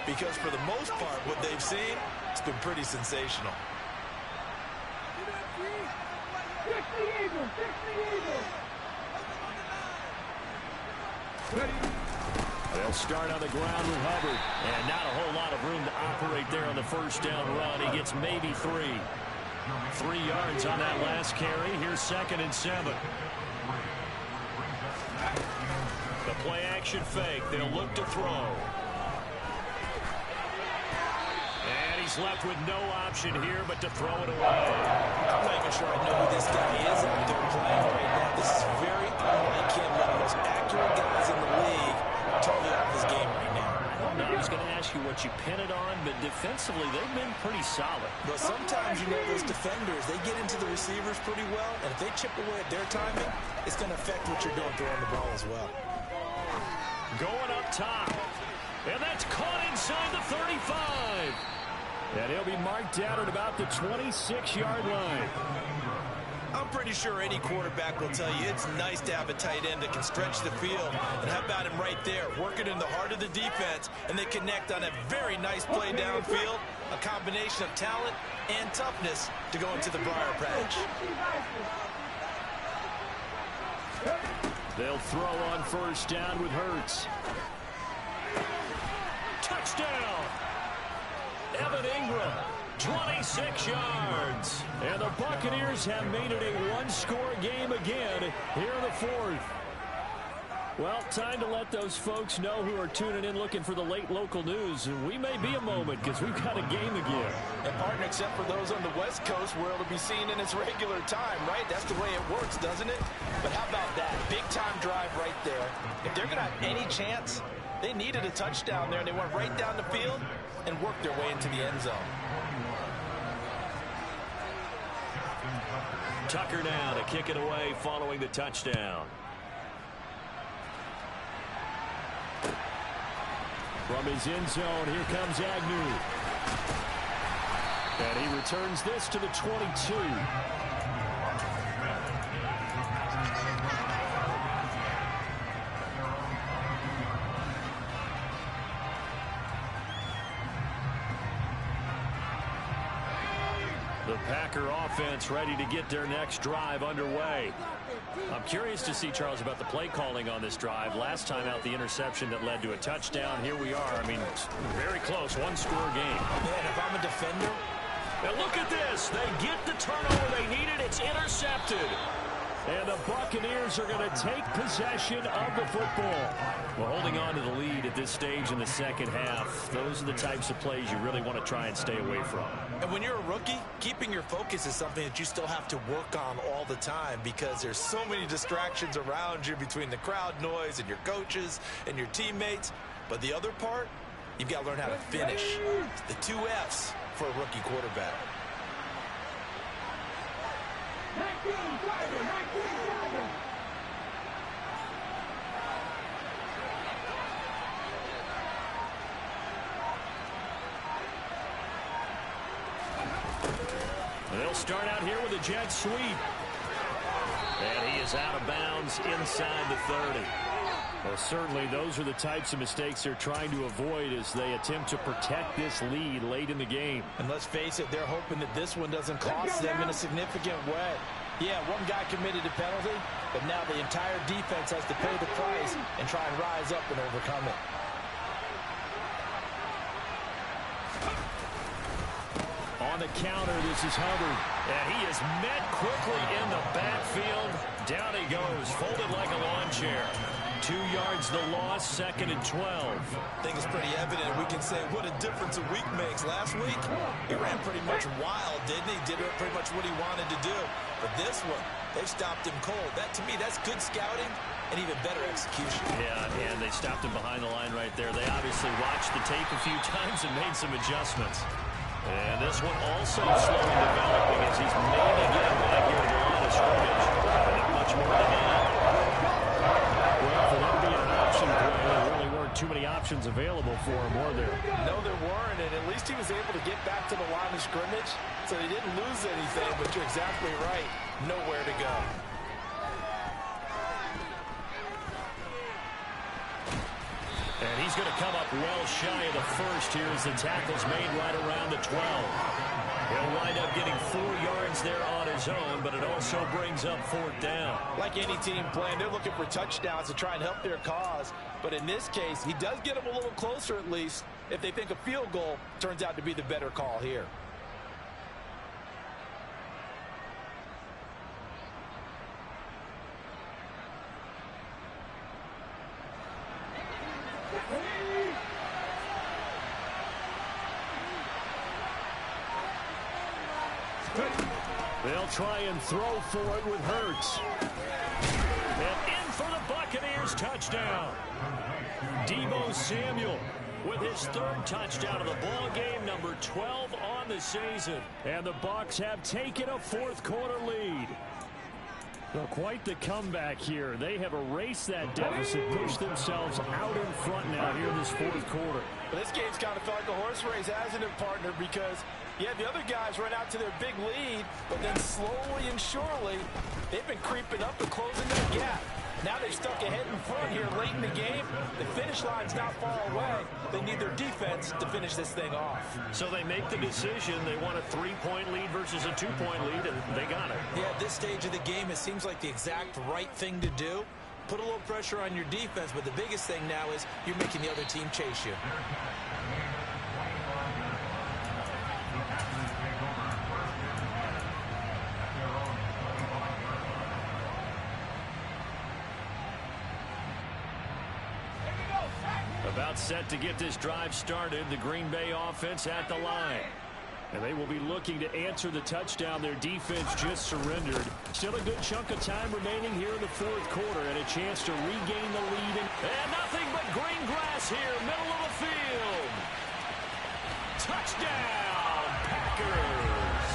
because for the most part, what they've seen, it's been pretty sensational. They'll start on the ground with Hubbard. And not a whole lot of room to operate there on the 1st down run. He gets maybe 3. 3 yards on that last carry. Here's 2nd and 7. The play action fake. They'll look to throw. And he's left with no option here but to throw it away. I'm not even sure I know who this guy is out there playing right now. This is very what you pin it on, but defensively, they've been pretty solid. But sometimes, those defenders, they get into the receivers pretty well, and if they chip away at their timing, it's going to affect what you're doing throwing the ball as well. Going up top. And that's caught inside the 35. And he'll be marked out at about the 26-yard line. I'm pretty sure any quarterback will tell you it's nice to have a tight end that can stretch the field. And how about him right there, working in the heart of the defense, and they connect on a very nice play downfield, a combination of talent and toughness to go into the briar patch. They'll throw on first down with Hurts. Touchdown! Evan Ingram, 26 yards. And the Buccaneers have made it a one-score game again here in the fourth. Well, time to let those folks know who are tuning in looking for the late local news. We may be a moment because we've got a game again. And, partner, except for those on the West Coast where it'll be seen in its regular time, right? That's the way it works, doesn't it? But how about that? Big-time drive right there. If they're going to have any chance, they needed a touchdown there, and they went right down the field and worked their way into the end zone. Tucker now to kick it away following the touchdown. From his end zone, here comes Agnew. And he returns this to the 22. The Packer offense ready to get their next drive underway. I'm curious to see, Charles, about the play calling on this drive. Last time out, the interception that led to a touchdown. Here we are. I mean, very close, one-score game. Man, if I'm a defender. Now look at this. They get the turnover they needed. It's intercepted. And the Buccaneers are going to take possession of the football. Well, holding on to the lead at this stage in the second half, those are the types of plays you really want to try and stay away from. And when you're a rookie, keeping your focus is something that you still have to work on all the time because there's so many distractions around you between the crowd noise and your coaches and your teammates. But the other part, you've got to learn how to finish. The 2 F's for a rookie quarterback. They'll start out here with a jet sweep. And he is out of bounds inside the 30. Well, certainly those are the types of mistakes they're trying to avoid as they attempt to protect this lead late in the game. And let's face it, they're hoping that this one doesn't cost them in a significant way. Yeah, one guy committed a penalty, but now the entire defense has to pay the price and try and rise up and overcome it. On the counter, this is Hubbard. And he is met quickly in the backfield. Down he goes, folded like a lawn chair. 2 yards the loss, 2nd and 12. I think it's pretty evident. We can say what a difference a week makes. Last week, he ran pretty much wild, didn't he? Did pretty much what he wanted to do. But this one, they stopped him cold. That, to me, that's good scouting and even better execution. Yeah, and they stopped him behind the line right there. They obviously watched the tape a few times and made some adjustments. And this one also slowly developing as he's maybe getting back here to the line of scrimmage. Not much more than that. Well, for there being an option play, there really weren't too many options available for him, were there? No, there weren't, and at least he was able to get back to the line of scrimmage, so he didn't lose anything, but you're exactly right. Nowhere to go. And he's going to come up well shy of the first here as the tackle's made right around the 12. He'll wind up getting 4 yards there on his own, but it also brings up 4th down. Like any team playing, they're looking for touchdowns to try and help their cause. But in this case, he does get them a little closer at least if they think a field goal turns out to be the better call here. They'll try and throw for it with Hurts. And in for the Buccaneers touchdown. Deebo Samuel. with his third touchdown of the ball game, number 12 on the season. And the Bucks have taken a fourth-quarter lead. Well, quite the comeback here. They have erased that deficit, pushed themselves out in front now here in this fourth quarter. Well, this game's kind of felt like a horse race, hasn't it, partner? Because, yeah, the other guys run out to their big lead, but then slowly and surely, they've been creeping up and closing that gap. Now they're stuck ahead in front here late in the game. The finish line's not far away. They need their defense to finish this thing off. So they make the decision. They want a 3-point lead versus a 2-point lead, and they got it. Yeah, at this stage of the game, it seems like the exact right thing to do. Put a little pressure on your defense, but the biggest thing now is you're making the other team chase you. About set to get this drive started. The Green Bay offense at the line. And they will be looking to answer the touchdown their defense just surrendered. Still a good chunk of time remaining here in the fourth quarter and a chance to regain the lead. And nothing but green grass here, middle of the field. Touchdown, Packers.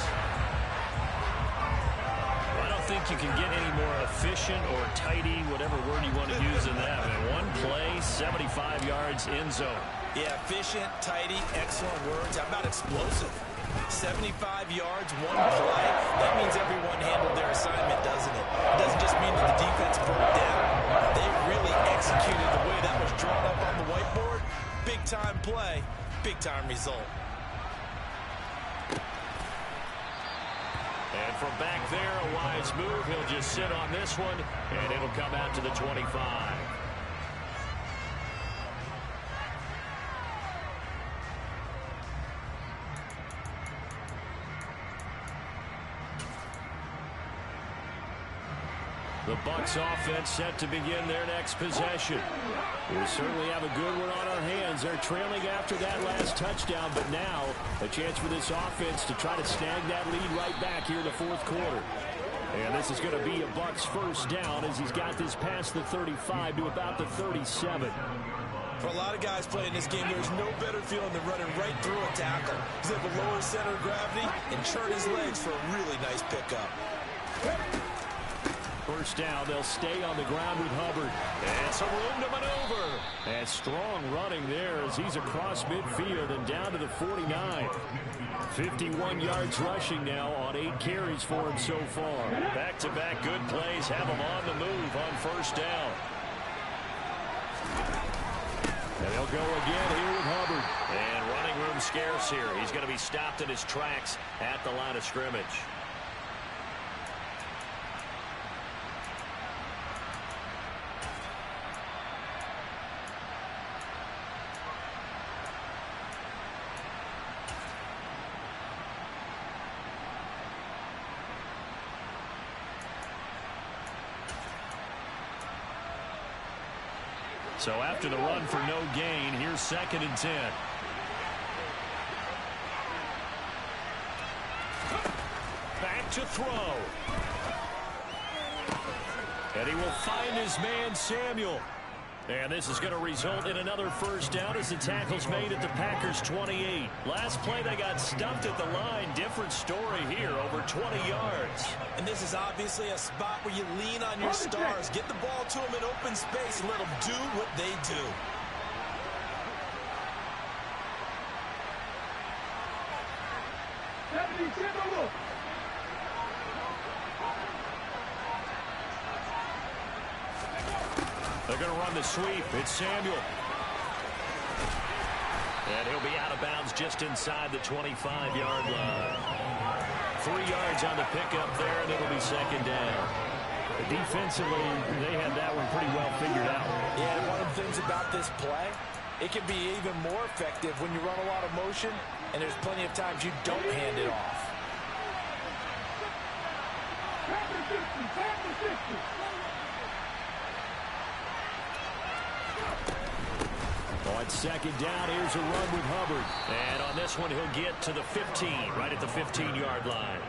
I don't think you can get any more efficient or tidy, whatever word you want to use in that. In one play, 75 yards in zone. Yeah, efficient, tidy, excellent words. How about explosive? 75 yards, one play. That means everyone handled their assignment, doesn't it? It doesn't just mean that the defense broke down. They really executed the way that was drawn up on the whiteboard. Big-time play, big-time result. And from back there, a wise move. He'll just sit on this one, and it'll come out to the 25. The Bucks offense set to begin their next possession. We certainly have a good one on our hands. They're trailing after that last touchdown, but now a chance for this offense to try to snag that lead right back here in the fourth quarter. And this is going to be a Bucks first down as he's got this past the 35 to about the 37. For a lot of guys playing this game, there's no better feeling than running right through a tackle. He's able to lower center of gravity and churn his legs for a really nice pickup. First down, they'll stay on the ground with Hubbard. And some room to maneuver. And strong running there as he's across midfield and down to the 49. 51 yards rushing now on 8 carries for him so far. Back-to-back good plays have him on the move on first down. And they'll go again here with Hubbard. And running room scarce here. He's going to be stopped in his tracks at the line of scrimmage. So after the run for no gain, here's 2nd and 10. Back to throw. And he will find his man, Samuel. And this is going to result in another first down as the tackle's made at the Packers' 28. Last play, they got stuffed at the line. Different story here, over 20 yards. And this is obviously a spot where you lean on your stars. Get the ball to them in open space and let them do what they do. They're going to run the sweep. It's Samuel. And he'll be out of bounds just inside the 25-yard line. 3 yards on the pickup there, and it'll be 2nd down. Defensively, they had that one pretty well figured out. Yeah, one of the things about this play, it can be even more effective when you run a lot of motion, and there's plenty of times you don't hand it off. On 2nd down, here's a run with Hubbard. And on this one, he'll get to the 15, right at the 15-yard line.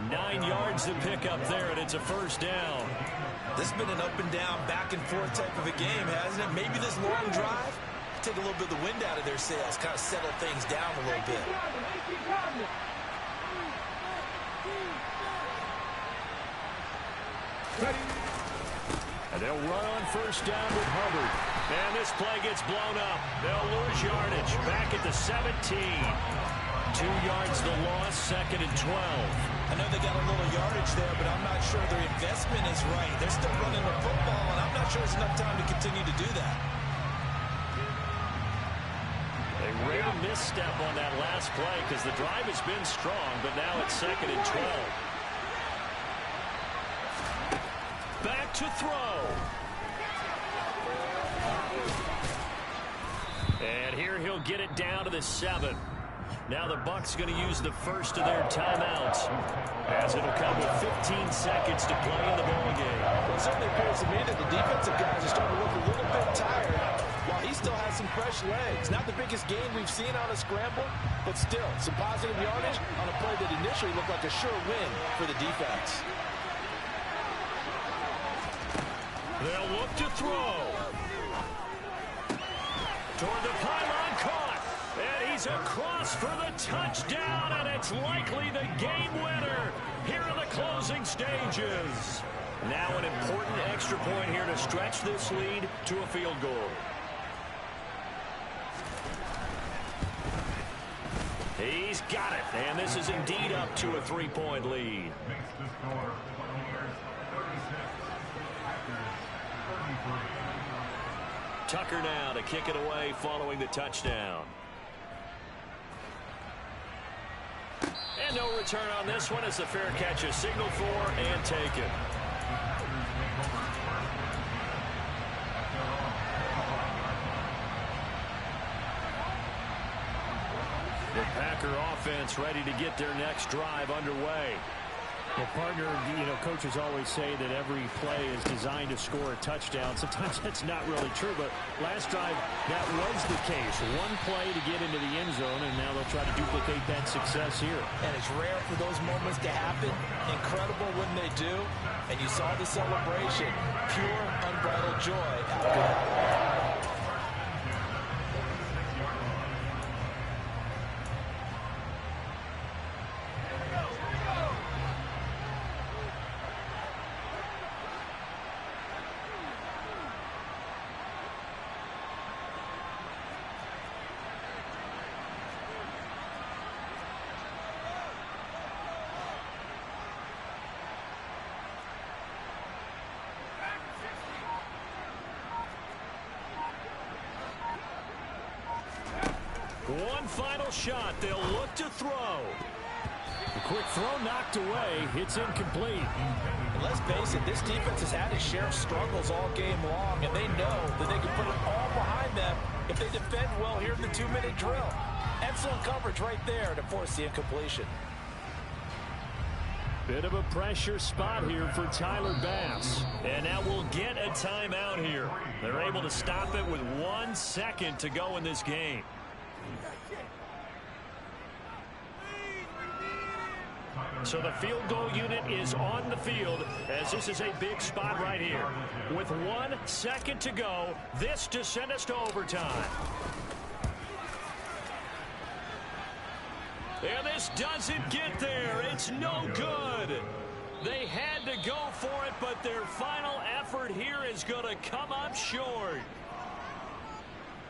9 yards to pick up there, and it's a first down. This has been an up and down, back and forth type of a game, hasn't it? Maybe this long drive take a little bit of the wind out of their sails, kind of settle things down a little bit. And they'll run on first down with Hubbard. And this play gets blown up. They'll lose yardage. Back at the 17. 2 yards the loss, 2nd and 12. I know they got a little yardage there, but I'm not sure their investment is right. They're still running the football, and I'm not sure there's enough time to continue to do that. A rare misstep on that last play because the drive has been strong, but now it's 2nd and 12. Back to throw. And here he'll get it down to the 7. Now the Bucks going to use the first of their timeouts, as it'll come with 15 seconds to play in the ball game. Well, it certainly appears to me that the defensive guys are starting to look a little bit tired, while he still has some fresh legs. Not the biggest gain we've seen on a scramble, but still some positive yardage on a play that initially looked like a sure win for the defense. They'll look to throw. Toward the pylon, caught. And he's across for the touchdown, and it's likely the game winner here in the closing stages. Now an important extra point here to stretch this lead to a field goal. He's got it, and this is indeed up to a 3-point lead. Tucker now to kick it away following the touchdown. And no return on this one as the fair catch is signaled for and taken. The Packer offense ready to get their next drive underway. Well, partner, coaches always say that every play is designed to score a touchdown. Sometimes that's not really true, but last drive, that was the case. One play to get into the end zone, and now they'll try to duplicate that success here. And it's rare for those moments to happen. Incredible when they do. And you saw the celebration. Pure, unbridled joy out there. One final shot. They'll look to throw. The quick throw knocked away. It's incomplete. And let's face it, this defense has had its share of struggles all game long, and they know that they can put it all behind them if they defend well here in the 2-minute drill. Excellent coverage right there to force the incompletion. Bit of a pressure spot here for Tyler Bass. And now we'll get a timeout here. They're able to stop it with 1 second to go in this game. So the field goal unit is on the field as this is a big spot right here. With 1 second to go, this to send us to overtime. And this doesn't get there. It's no good. They had to go for it, but their final effort here is going to come up short.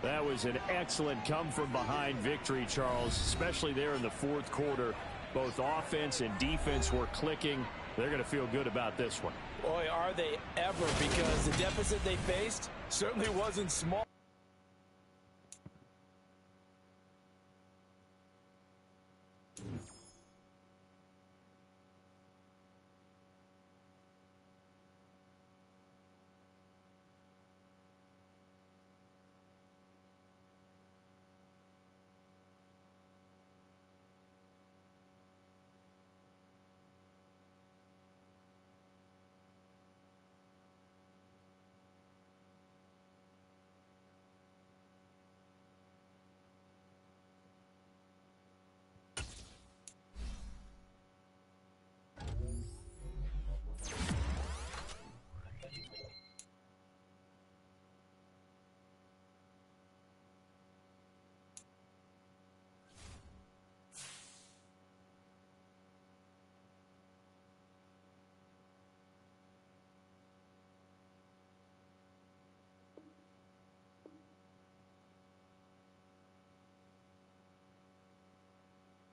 That was an excellent come-from-behind victory, Charles, especially there in the fourth quarter. Both offense and defense were clicking. They're going to feel good about this one. Boy, are they ever, because the deficit they faced certainly wasn't small.